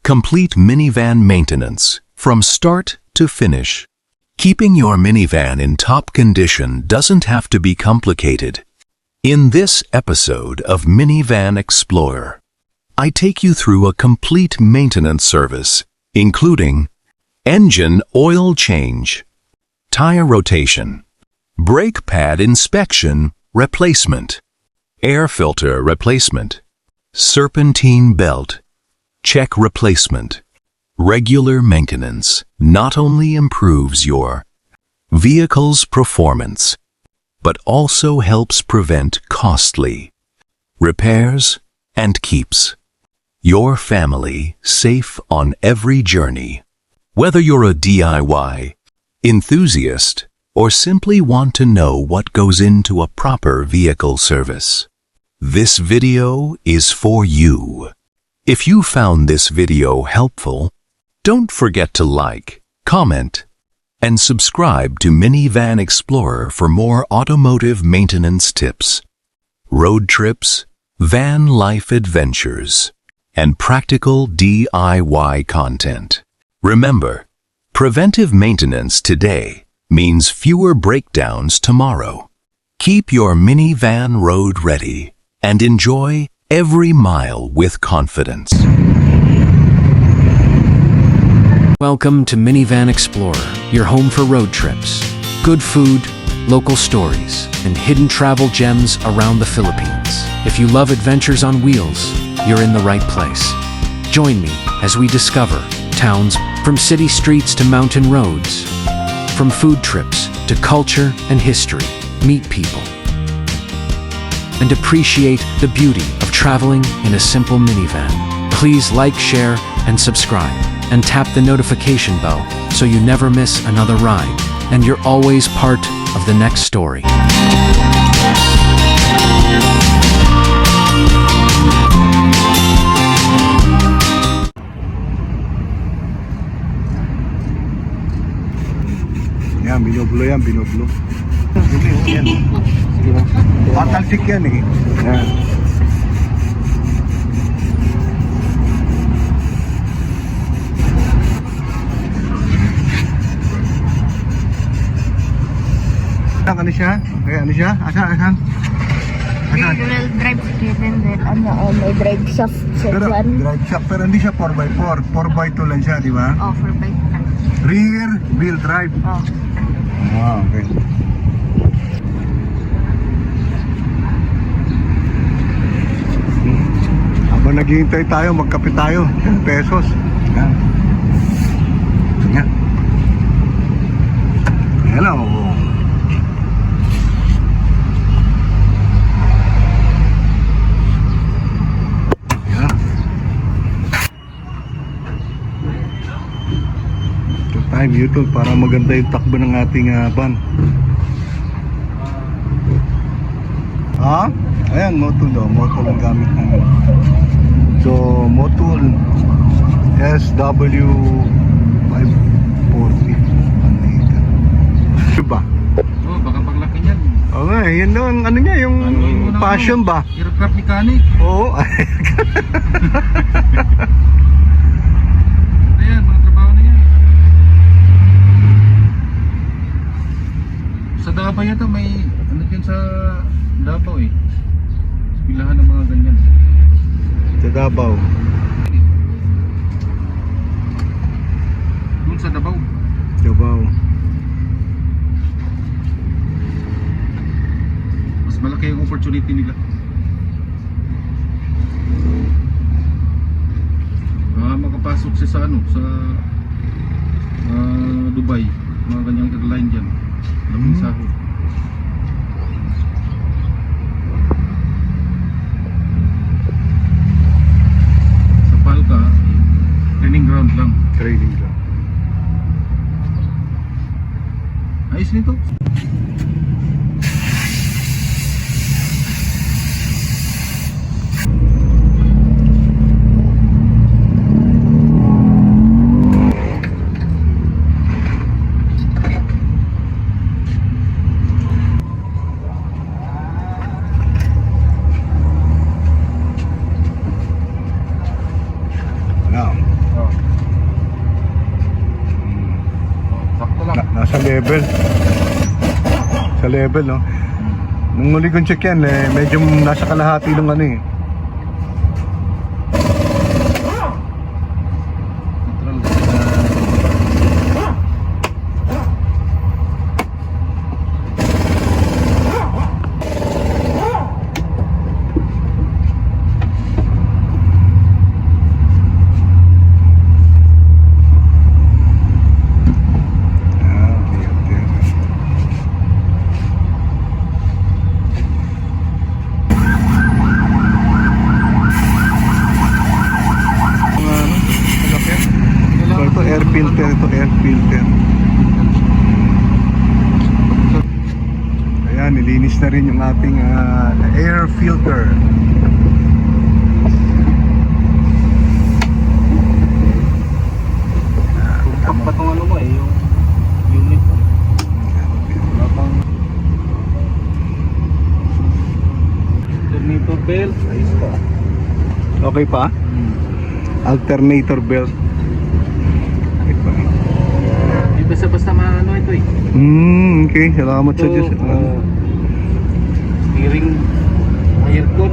Complete minivan maintenance from start to finish. Keeping your minivan in top condition doesn't have to be complicated. In this episode of Minivan Explorer, I take you through a complete maintenance service, including engine oil change, tire rotation, brake pad inspection replacement, air filter replacement, serpentine belt check replacement. Regular maintenance not only improves your vehicle's performance, but also helps prevent costly repairs and keeps your family safe on every journey. Whether you're a DIY enthusiast or simply want to know what goes into a proper vehicle service, this video is for you. If you found this video helpful, don't forget to like, comment, and subscribe to Minivan Explorer for more automotive maintenance tips, road trips, van life adventures, and practical DIY content. Remember, preventive maintenance today means fewer breakdowns tomorrow. Keep your minivan road ready and enjoy every mile with confidence. Welcome to Minivan Explorer, your home for road trips, good food, local stories, and hidden travel gems around the Philippines. If you love adventures on wheels, you're in the right place. Join me as we discover towns from city streets to mountain roads, from food trips to culture and history. Meet people and appreciate the beauty of traveling in a simple minivan. Please like, share, and subscribe, and tap the notification bell so you never miss another ride, and you're always part of the next story. Yan, binublo yan, binublo. Yan. Patalsik yan eh. Yan. Ano siya? Ano siya? Asan? Rear-wheel drive driven din. May drive shaft sa Pero, dyan. drive shaft, pero hindi siya 4x4. 4x2 lang siya, di ba? Oh, 4x2. Rear wheel drive. Oh. Ah, okay. Habang naghihintay tayo, magkape tayo. 10 pesos. Yan. Yan. Hello. Time YouTube para maganda yung takbo ng ating van. Ayan, Motul daw. Motul ang gamit namin. So, Motul SW540 diba? Oh, baka paglaki niyan. Okay, yun daw ang ano niya, yung passion ba? Aircraft mechanic. Oo. Ayan, mga trabaho na yan. Sa Davao yata may ano dyan sa Davao eh. Pilahan ng mga ganyan. Sa Davao. Doon sa Davao. Davao. Mas malaki yung opportunity nila. Makapasok siya sa ano, sa Dubai. Mga ganyang airline dyan. Lamang sahod. Sa Palca, training ground lang. Training lang. Ayos nito. level. Sa level, no? Nung muli kong check yan, medyo nasa kalahati ng ano eh. Neutral. Okay, okay. So, ito air filter, ito air filter. Ayan, nilinis na rin yung ating air filter. Tumpak pa tong ano mo eh, yung unit. Wala pang alternator belt. Ayos pa. Okay pa? Alternator belt. Okay pa. Hindi basta-basta maano ito eh. Okay. Salamat sa Diyos. Steering, aircon.